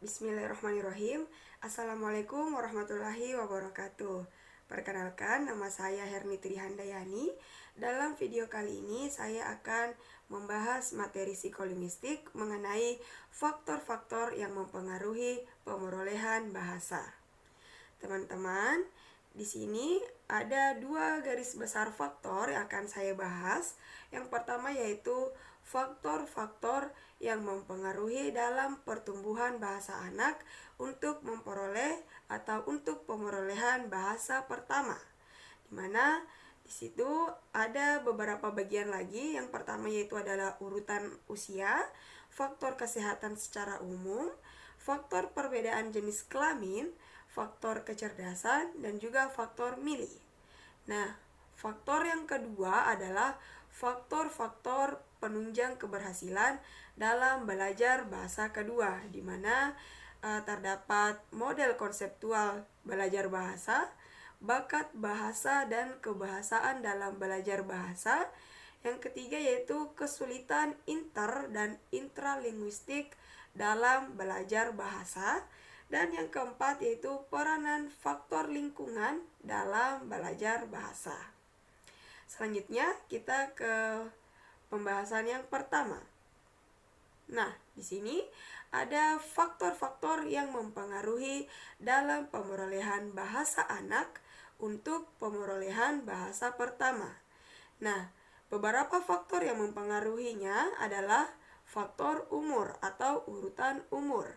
Bismillahirrahmanirrahim. Assalamualaikum warahmatullahi wabarakatuh. Perkenalkan, nama saya Herni Trihandayani. Dalam video kali ini saya akan membahas materi psikolinguistik mengenai faktor-faktor yang mempengaruhi pemerolehan bahasa. Teman-teman, di sini ada dua garis besar faktor yang akan saya bahas. Yang pertama yaitu faktor-faktor yang mempengaruhi dalam pertumbuhan bahasa anak untuk memperoleh atau untuk pemerolehan bahasa pertama. Dimana di situ ada beberapa bagian lagi. Yang pertama yaitu adalah urutan usia, faktor kesehatan secara umum, faktor perbedaan jenis kelamin, faktor kecerdasan, dan juga faktor milih. Nah, faktor yang kedua adalah faktor-faktor penunjang keberhasilan dalam belajar bahasa kedua, di mana terdapat model konseptual belajar bahasa, bakat bahasa, dan kebahasaan dalam belajar bahasa. Yang ketiga yaitu kesulitan inter dan intralinguistik dalam belajar bahasa. Dan yang keempat yaitu peranan faktor lingkungan dalam belajar bahasa. Selanjutnya kita ke pembahasan yang pertama. Nah, di sini ada faktor-faktor yang mempengaruhi dalam pemerolehan bahasa anak untuk pemerolehan bahasa pertama. Nah, beberapa faktor yang mempengaruhinya adalah faktor umur atau urutan umur,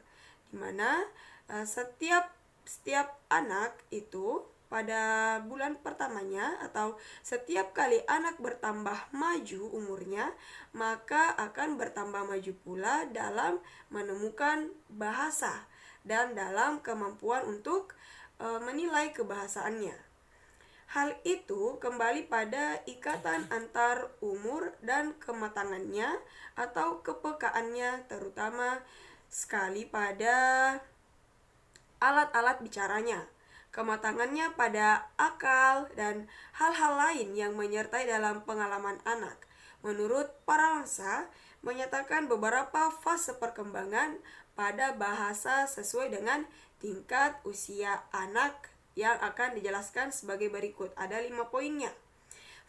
di mana setiap anak itu pada bulan pertamanya atau setiap kali anak bertambah maju umurnya, maka akan bertambah maju pula dalam menemukan bahasa dan dalam kemampuan untuk menilai kebahasaannya. Hal itu kembali pada ikatan antar umur dan kematangannya atau kepekaannya, terutama sekali pada alat-alat bicaranya, kematangannya pada akal, dan hal-hal lain yang menyertai dalam pengalaman anak. Menurut Parawansa, menyatakan beberapa fase perkembangan pada bahasa sesuai dengan tingkat usia anak yang akan dijelaskan sebagai berikut. Ada 5 poinnya.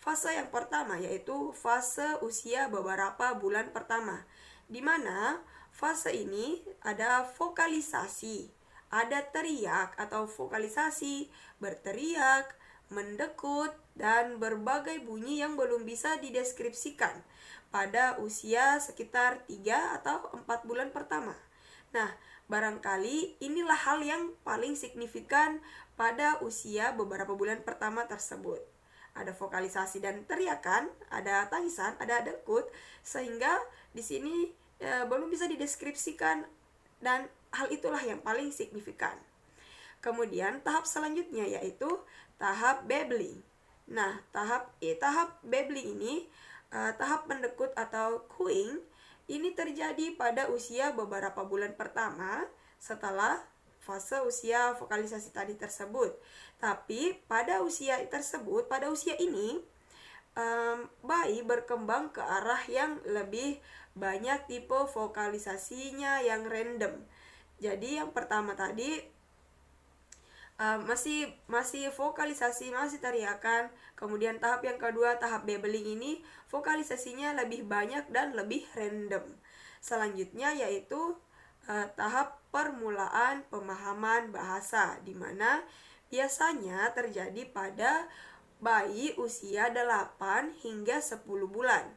Fase yang pertama yaitu fase usia beberapa bulan pertama, di mana fase ini ada vokalisasi, ada teriak atau vokalisasi, berteriak, mendekut, dan berbagai bunyi yang belum bisa dideskripsikan pada usia sekitar 3 atau 4 bulan pertama. Nah, barangkali inilah hal yang paling signifikan pada usia beberapa bulan pertama tersebut. Ada vokalisasi dan teriakan, ada tangisan, ada dekut, sehingga di sini belum bisa dideskripsikan, dan hal itulah yang paling signifikan. Kemudian tahap selanjutnya yaitu tahap babbling. Nah, tahap babbling ini, tahap mendekut atau cooing, ini terjadi pada usia beberapa bulan pertama setelah fase usia vokalisasi tadi tersebut. Tapi pada usia ini bayi berkembang ke arah yang lebih banyak tipe vokalisasinya yang random. Jadi yang pertama tadi masih vokalisasi, masih teriakan. Kemudian tahap yang kedua, tahap babbling ini vokalisasinya lebih banyak dan lebih random. Selanjutnya yaitu tahap permulaan pemahaman bahasa, di mana biasanya terjadi pada bayi usia 8 hingga 10 bulan.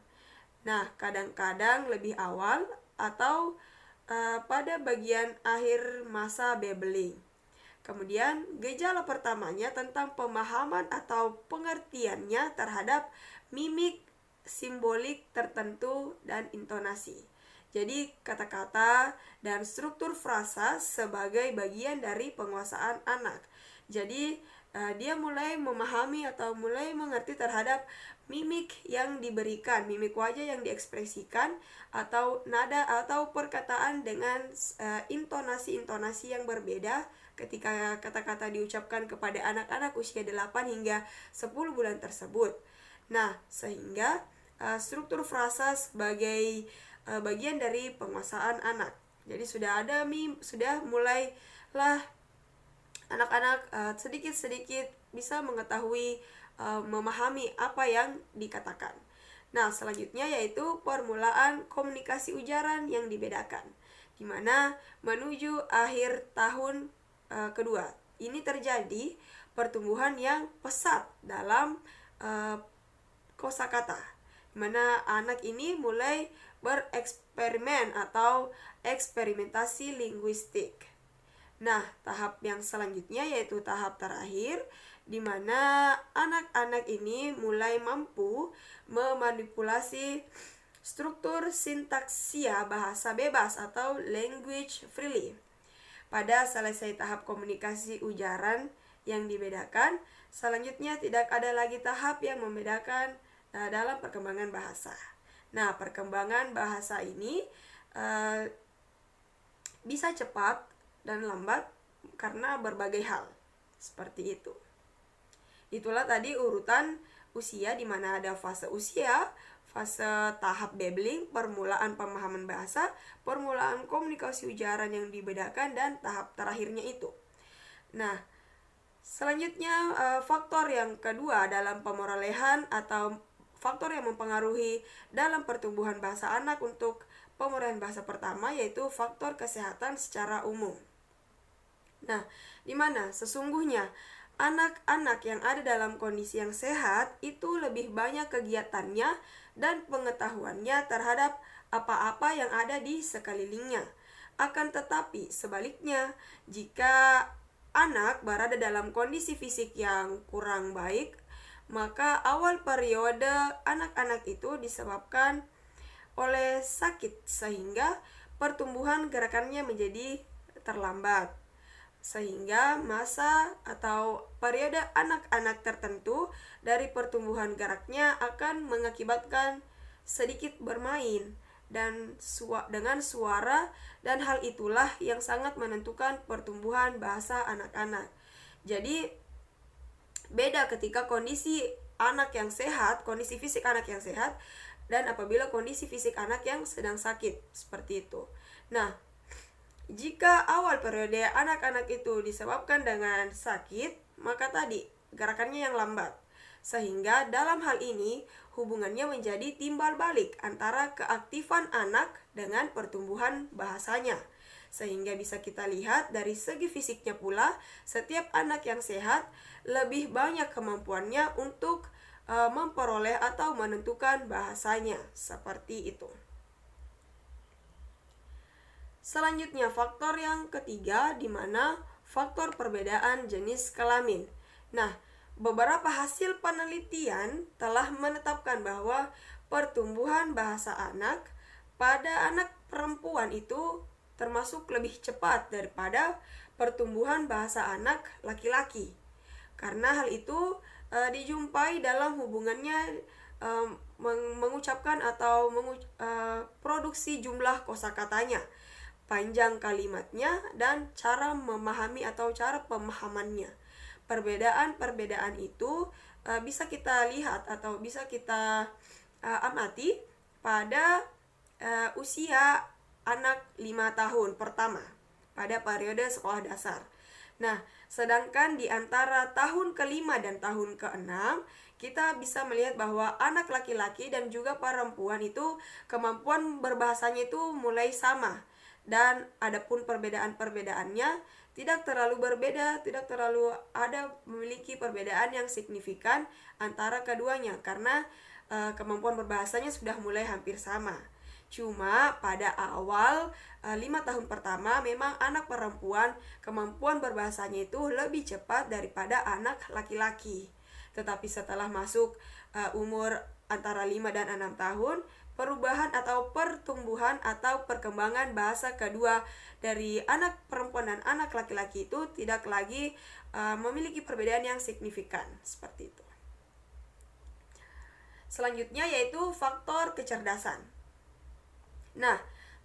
Nah, kadang-kadang lebih awal atau pada bagian akhir masa babbling. Kemudian gejala pertamanya tentang pemahaman atau pengertiannya terhadap mimik, simbolik tertentu, dan intonasi. Jadi kata-kata dan struktur frasa sebagai bagian dari penguasaan anak. Jadi dia mulai memahami atau mulai mengerti terhadap mimik yang diberikan, mimik wajah yang diekspresikan, atau nada atau perkataan dengan intonasi-intonasi yang berbeda ketika kata-kata diucapkan kepada anak-anak usia 8 hingga 10 bulan tersebut. Nah, sehingga struktur frasa sebagai bagian dari penguasaan anak. Jadi sudah mulailah anak-anak sedikit-sedikit bisa mengetahui, memahami apa yang dikatakan. Nah, selanjutnya yaitu permulaan komunikasi ujaran yang dibedakan, di mana menuju akhir tahun kedua ini terjadi pertumbuhan yang pesat dalam kosakata, di mana anak ini mulai bereksperimen atau eksperimentasi linguistik. Nah, tahap yang selanjutnya yaitu tahap terakhir, di mana anak-anak ini mulai mampu memanipulasi struktur sintaksia bahasa bebas atau language freely. Pada selesai tahap komunikasi ujaran yang dibedakan, selanjutnya tidak ada lagi tahap yang membedakan dalam perkembangan bahasa. Nah, perkembangan bahasa ini bisa cepat dan lambat karena berbagai hal. Seperti itu. Itulah tadi urutan usia, di mana ada fase usia, fase tahap babbling, permulaan pemahaman bahasa, permulaan komunikasi ujaran yang dibedakan, dan tahap terakhirnya itu. Nah, selanjutnya faktor yang kedua dalam pemerolehan atau faktor yang mempengaruhi dalam pertumbuhan bahasa anak untuk pemerolehan bahasa pertama yaitu faktor kesehatan secara umum. Nah, di mana sesungguhnya anak-anak yang ada dalam kondisi yang sehat itu lebih banyak kegiatannya dan pengetahuannya terhadap apa-apa yang ada di sekelilingnya. Akan tetapi sebaliknya, jika anak berada dalam kondisi fisik yang kurang baik, maka awal periode anak-anak itu disebabkan oleh sakit sehingga pertumbuhan gerakannya menjadi terlambat. Sehingga masa atau periode anak-anak tertentu dari pertumbuhan geraknya akan mengakibatkan sedikit bermain dan dengan suara, dan hal itulah yang sangat menentukan pertumbuhan bahasa anak-anak. Jadi beda ketika kondisi anak yang sehat, kondisi fisik anak yang sehat, dan apabila kondisi fisik anak yang sedang sakit, seperti itu. Nah, jika awal periode anak-anak itu disebabkan dengan sakit, maka tadi gerakannya yang lambat. Sehingga dalam hal ini hubungannya menjadi timbal balik antara keaktifan anak dengan pertumbuhan bahasanya. Sehingga bisa kita lihat dari segi fisiknya pula, setiap anak yang sehat lebih banyak kemampuannya untuk memperoleh atau menentukan bahasanya. Seperti itu. Selanjutnya faktor yang ketiga, di mana faktor perbedaan jenis kelamin. Nah, beberapa hasil penelitian telah menetapkan bahwa pertumbuhan bahasa anak pada anak perempuan itu termasuk lebih cepat daripada pertumbuhan bahasa anak laki-laki. Karena hal itu dijumpai dalam hubungannya mengucapkan atau produksi jumlah kosakatanya, panjang kalimatnya, dan cara memahami atau cara pemahamannya. Perbedaan-perbedaan itu bisa kita lihat atau bisa kita amati pada usia anak 5 tahun pertama pada periode sekolah dasar. Nah, sedangkan di antara tahun ke-5 dan tahun ke-6 kita bisa melihat bahwa anak laki-laki dan juga perempuan itu kemampuan berbahasanya itu mulai sama. Dan adapun perbedaan-perbedaannya tidak terlalu berbeda, tidak terlalu ada memiliki perbedaan yang signifikan antara keduanya, karena kemampuan berbahasanya sudah mulai hampir sama. Cuma pada awal 5 tahun pertama memang anak perempuan kemampuan berbahasanya itu lebih cepat daripada anak laki-laki. Tetapi setelah masuk umur antara 5 dan 6 tahun, perubahan atau pertumbuhan atau perkembangan bahasa kedua dari anak perempuan dan anak laki-laki itu tidak lagi memiliki perbedaan yang signifikan, seperti itu. Selanjutnya yaitu faktor kecerdasan. Nah,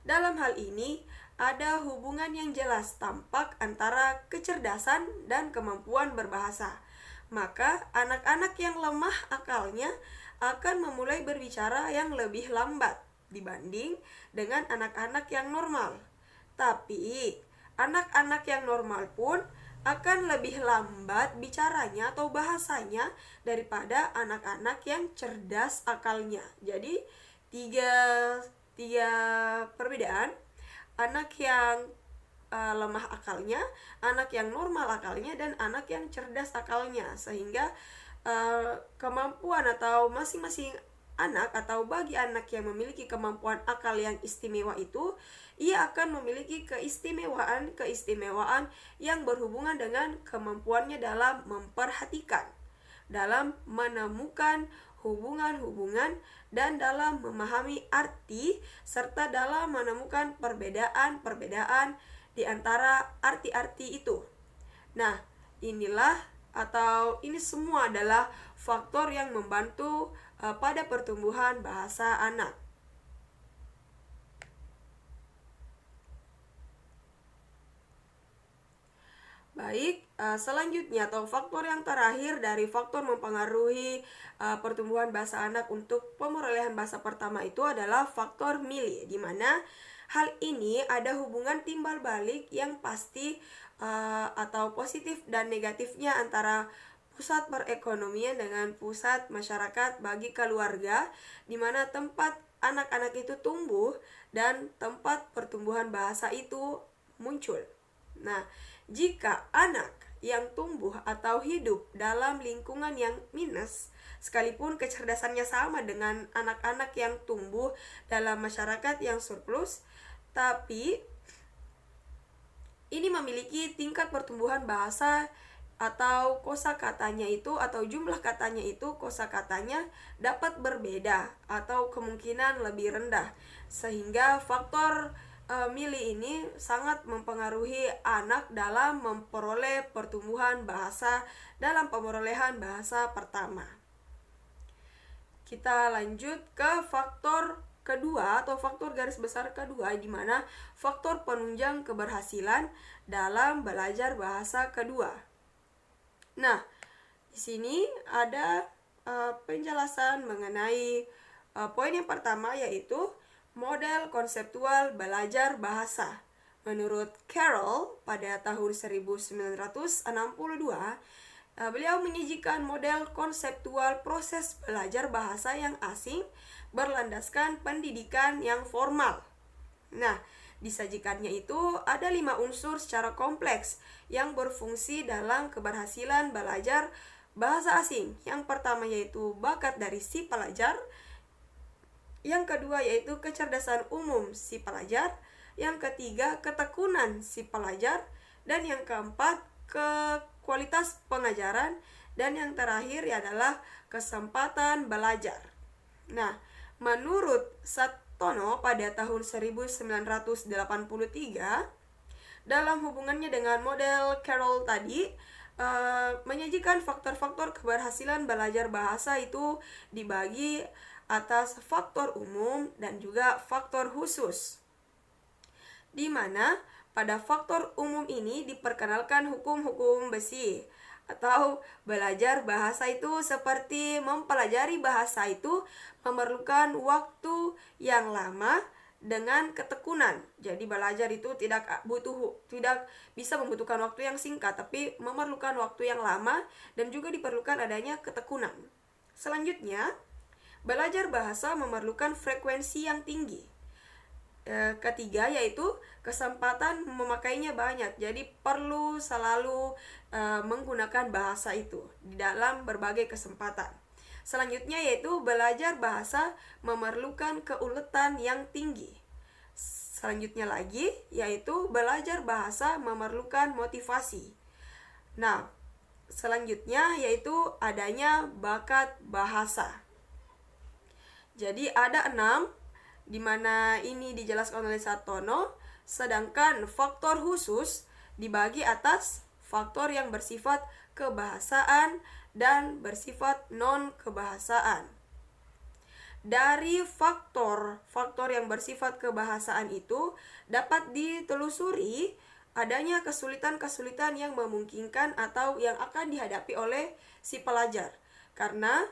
dalam hal ini ada hubungan yang jelas tampak antara kecerdasan dan kemampuan berbahasa. Maka anak-anak yang lemah akalnya akan memulai berbicara yang lebih lambat dibanding dengan anak-anak yang normal. Tapi anak-anak yang normal pun akan lebih lambat bicaranya atau bahasanya daripada anak-anak yang cerdas akalnya. Jadi tiga perbedaan: anak yang lemah akalnya, anak yang normal akalnya, dan anak yang cerdas akalnya. Sehingga kemampuan atau masing-masing anak atau bagi anak yang memiliki kemampuan akal yang istimewa itu, ia akan memiliki keistimewaan yang berhubungan dengan kemampuannya dalam memperhatikan, dalam menemukan hubungan-hubungan, dan dalam memahami arti, serta dalam menemukan perbedaan-perbedaan di antara arti-arti itu. Nah, ini semua adalah faktor yang membantu pada pertumbuhan bahasa anak. Baik, selanjutnya atau faktor yang terakhir dari faktor mempengaruhi pertumbuhan bahasa anak untuk pemerolehan bahasa pertama itu adalah faktor milih, di mana hal ini ada hubungan timbal balik yang pasti atau positif dan negatifnya antara pusat perekonomian dengan pusat masyarakat bagi keluarga, di mana tempat anak-anak itu tumbuh dan tempat pertumbuhan bahasa itu muncul. Nah, jika anak yang tumbuh atau hidup dalam lingkungan yang minus, sekalipun kecerdasannya sama dengan anak-anak yang tumbuh dalam masyarakat yang surplus, tapi ini memiliki tingkat pertumbuhan bahasa atau kosakatanya itu, atau jumlah katanya itu, kosakatanya dapat berbeda atau kemungkinan lebih rendah, sehingga faktor milih ini sangat mempengaruhi anak dalam memperoleh pertumbuhan bahasa dalam pemerolehan bahasa pertama. Kita lanjut ke faktor kedua atau faktor garis besar kedua, di mana faktor penunjang keberhasilan dalam belajar bahasa kedua. Nah, di sini ada penjelasan mengenai poin yang pertama, yaitu model konseptual belajar bahasa. Menurut Carroll pada tahun 1962, beliau menyajikan model konseptual proses belajar bahasa yang asing berlandaskan pendidikan yang formal. Nah, disajikannya itu ada 5 unsur secara kompleks yang berfungsi dalam keberhasilan belajar bahasa asing. Yang pertama yaitu bakat dari si pelajar, yang kedua yaitu kecerdasan umum si pelajar, yang ketiga ketekunan si pelajar, dan yang keempat kualitas pengajaran, dan yang terakhir adalah kesempatan belajar. Nah, menurut Satono pada tahun 1983, dalam hubungannya dengan model Carroll tadi, menyajikan faktor-faktor keberhasilan belajar bahasa itu dibagi atas faktor umum dan juga faktor khusus, di mana pada faktor umum ini diperkenalkan hukum-hukum besi, atau belajar bahasa itu seperti mempelajari bahasa itu memerlukan waktu yang lama dengan ketekunan. Jadi belajar itu tidak bisa membutuhkan waktu yang singkat, tapi memerlukan waktu yang lama dan juga diperlukan adanya ketekunan. Selanjutnya, belajar bahasa memerlukan frekuensi yang tinggi. Ketiga yaitu kesempatan memakainya banyak. Jadi perlu selalu menggunakan bahasa itu di dalam berbagai kesempatan. Selanjutnya yaitu belajar bahasa memerlukan keuletan yang tinggi. Selanjutnya lagi yaitu belajar bahasa memerlukan motivasi. Nah, selanjutnya yaitu adanya bakat bahasa. Jadi ada 6, di mana ini dijelaskan oleh Satono, sedangkan faktor khusus dibagi atas faktor yang bersifat kebahasaan dan bersifat non-kebahasaan. Dari faktor yang bersifat kebahasaan itu dapat ditelusuri adanya kesulitan-kesulitan yang memungkinkan atau yang akan dihadapi oleh si pelajar, karena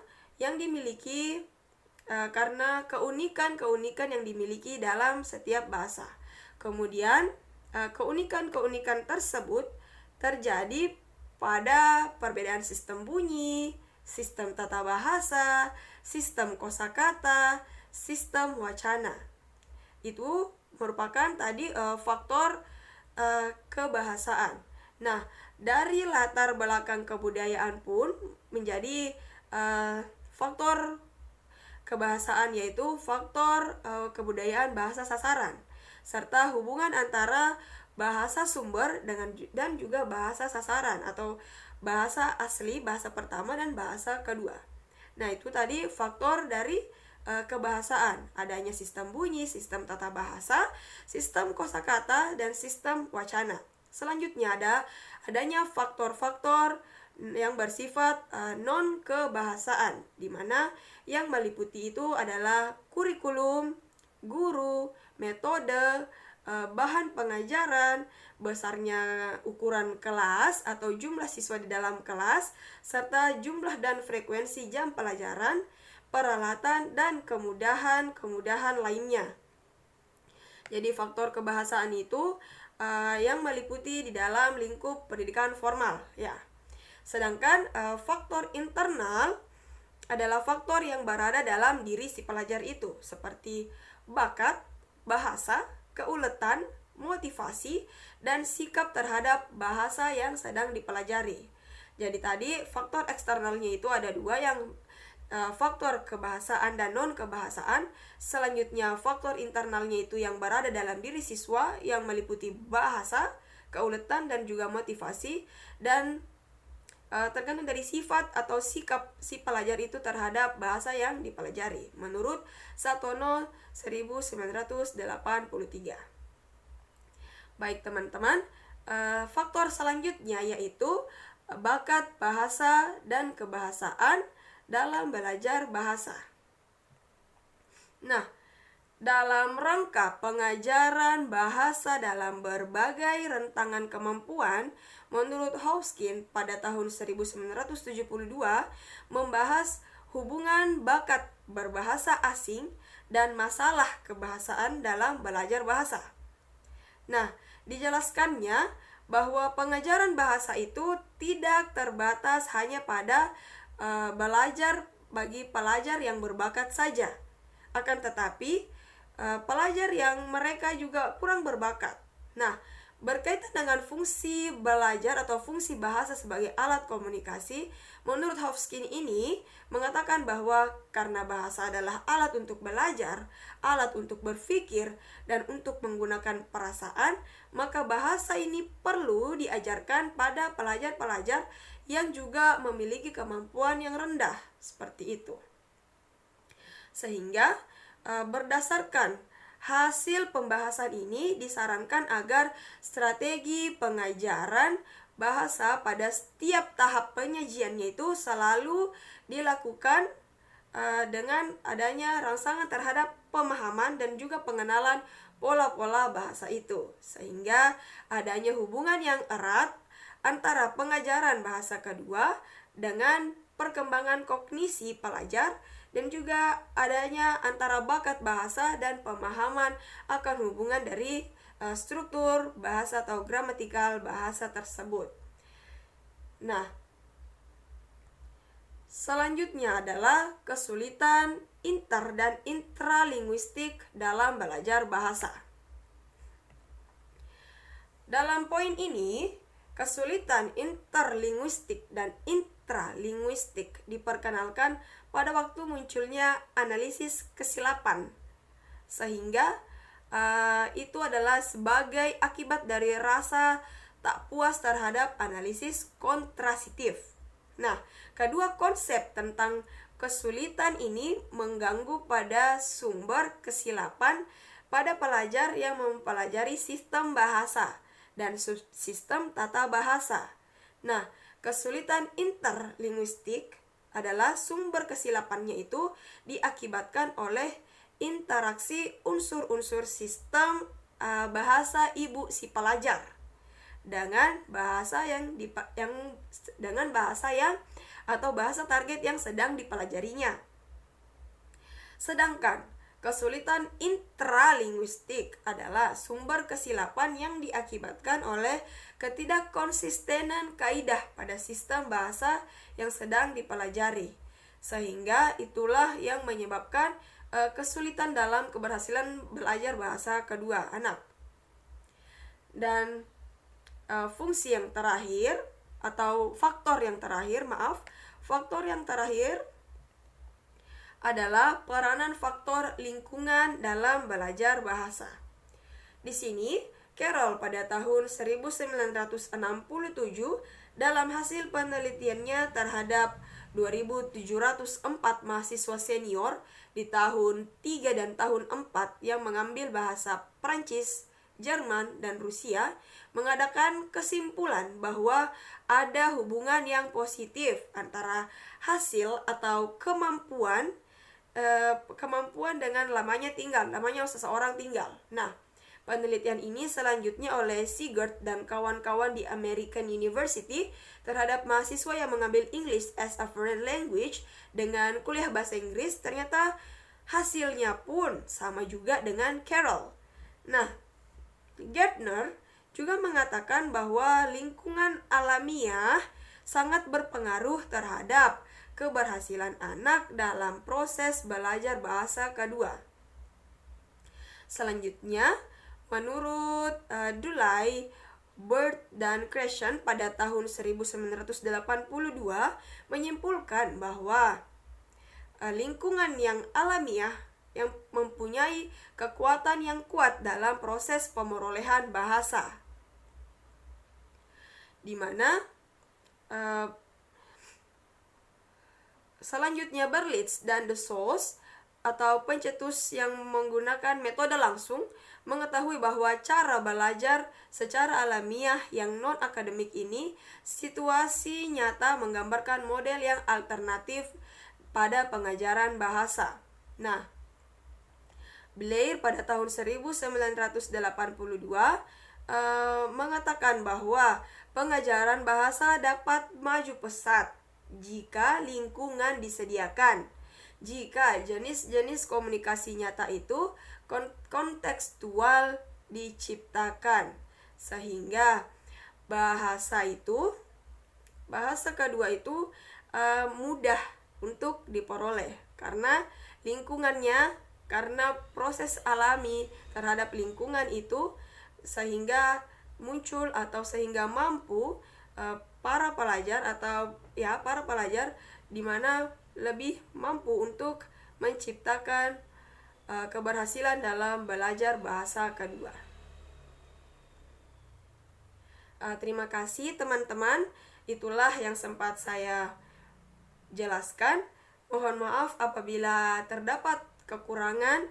keunikan-keunikan yang dimiliki dalam setiap bahasa. Kemudian keunikan-keunikan tersebut terjadi pada perbedaan sistem bunyi, sistem tata bahasa, sistem kosakata, sistem wacana. Itu merupakan tadi faktor kebahasaan. Nah, dari latar belakang kebudayaan pun menjadi faktor kebahasaan, yaitu faktor kebudayaan bahasa sasaran serta hubungan antara bahasa sumber dan juga bahasa sasaran atau bahasa asli, bahasa pertama dan bahasa kedua. Nah, itu tadi faktor dari kebahasaan, adanya sistem bunyi, sistem tata bahasa, sistem kosakata, dan sistem wacana. Selanjutnya adanya faktor-faktor yang bersifat non kebahasaan, di mana yang meliputi itu adalah kurikulum, guru, metode, bahan pengajaran, besarnya ukuran kelas atau jumlah siswa di dalam kelas, serta jumlah dan frekuensi jam pelajaran, peralatan, dan kemudahan lainnya. Jadi faktor kebahasaan itu yang meliputi di dalam lingkup pendidikan formal, ya. Sedangkan faktor internal adalah faktor yang berada dalam diri si pelajar itu, seperti bakat, bahasa, keuletan, motivasi, dan sikap terhadap bahasa yang sedang dipelajari. Jadi tadi faktor eksternalnya itu ada dua, yang faktor kebahasaan dan non kebahasaan. Selanjutnya faktor internalnya itu yang berada dalam diri siswa, yang meliputi bahasa, keuletan, dan juga motivasi, dan tergantung dari sifat atau sikap si pelajar itu terhadap bahasa yang dipelajari menurut Satono 1983. Baik teman-teman, faktor selanjutnya yaitu bakat bahasa dan kebahasaan dalam belajar bahasa. Nah, dalam rangka pengajaran bahasa dalam berbagai rentangan kemampuan, menurut Hawkins pada tahun 1972 membahas hubungan bakat berbahasa asing dan masalah kebahasaan dalam belajar bahasa. Nah, dijelaskannya bahwa pengajaran bahasa itu tidak terbatas hanya pada belajar bagi pelajar yang berbakat saja. Akan tetapi pelajar yang mereka juga kurang berbakat. Nah, berkaitan dengan fungsi belajar atau fungsi bahasa sebagai alat komunikasi, menurut Hawkins ini mengatakan bahwa karena bahasa adalah alat untuk belajar, alat untuk berpikir, dan untuk menggunakan perasaan, maka bahasa ini perlu diajarkan pada pelajar-pelajar yang juga memiliki kemampuan yang rendah, seperti itu. Sehingga berdasarkan hasil pembahasan ini disarankan agar strategi pengajaran bahasa pada setiap tahap penyajiannya itu selalu dilakukan dengan adanya rangsangan terhadap pemahaman dan juga pengenalan pola-pola bahasa itu, sehingga adanya hubungan yang erat antara pengajaran bahasa kedua dengan perkembangan kognisi pelajar, dan juga adanya antara bakat bahasa dan pemahaman akan hubungan dari struktur bahasa atau gramatikal bahasa tersebut. Nah, selanjutnya adalah kesulitan inter dan intralinguistik dalam belajar bahasa. Dalam poin ini, kesulitan interlinguistik dan intralinguistik diperkenalkan pada waktu munculnya analisis kesilapan, sehingga itu adalah sebagai akibat dari rasa tak puas terhadap analisis kontrasitif. Nah, kedua konsep tentang kesulitan ini mengganggu pada sumber kesilapan pada pelajar yang mempelajari sistem bahasa dan subsistem tata bahasa. Nah, kesulitan interlinguistik adalah sumber kesilapannya itu diakibatkan oleh interaksi unsur-unsur sistem bahasa ibu si pelajar dengan bahasa atau bahasa target yang sedang dipelajarinya. Sedangkan kesulitan intralinguistik adalah sumber kesilapan yang diakibatkan oleh ketidakkonsistenan kaidah pada sistem bahasa yang sedang dipelajari. Sehingga itulah yang menyebabkan kesulitan dalam keberhasilan belajar bahasa kedua anak. Dan fungsi yang terakhir atau faktor yang terakhir adalah peranan faktor lingkungan dalam belajar bahasa. Di sini, Carroll pada tahun 1967 dalam hasil penelitiannya terhadap 2.704 mahasiswa senior di tahun 3 dan tahun 4 yang mengambil bahasa Prancis, Jerman, dan Rusia, mengadakan kesimpulan bahwa ada hubungan yang positif antara hasil atau kemampuan dengan lamanya seseorang tinggal. Nah, penelitian ini selanjutnya oleh Sigurd dan kawan-kawan di American University terhadap mahasiswa yang mengambil English as a foreign language dengan kuliah bahasa Inggris, ternyata hasilnya pun sama juga dengan Carroll. Nah, Gardner juga mengatakan bahwa lingkungan alamiah sangat berpengaruh terhadap keberhasilan anak dalam proses belajar bahasa kedua. Selanjutnya, menurut Dulay, Bird, dan Crescent pada tahun 1982 menyimpulkan bahwa lingkungan yang alamiah yang mempunyai kekuatan yang kuat dalam proses pemerolehan bahasa, di mana selanjutnya Berlitz dan De Soos atau pencetus yang menggunakan metode langsung mengetahui bahwa cara belajar secara alamiah yang non-akademik ini situasi nyata menggambarkan model yang alternatif pada pengajaran bahasa. Nah, Blair pada tahun 1982 mengatakan bahwa pengajaran bahasa dapat maju pesat jika lingkungan disediakan, jika jenis-jenis komunikasi nyata itu kontekstual diciptakan, sehingga bahasa kedua itu mudah untuk diperoleh karena lingkungannya, karena proses alami terhadap lingkungan itu, sehingga muncul atau sehingga mampu para pelajar di mana lebih mampu untuk menciptakan keberhasilan dalam belajar bahasa kedua. Terima kasih teman-teman, itulah yang sempat saya jelaskan. Mohon maaf apabila terdapat kekurangan.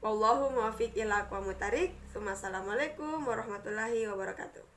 Wallahu muwaffiq ila aqwamit thoriq. Assalamualaikum warahmatullahi wabarakatuh.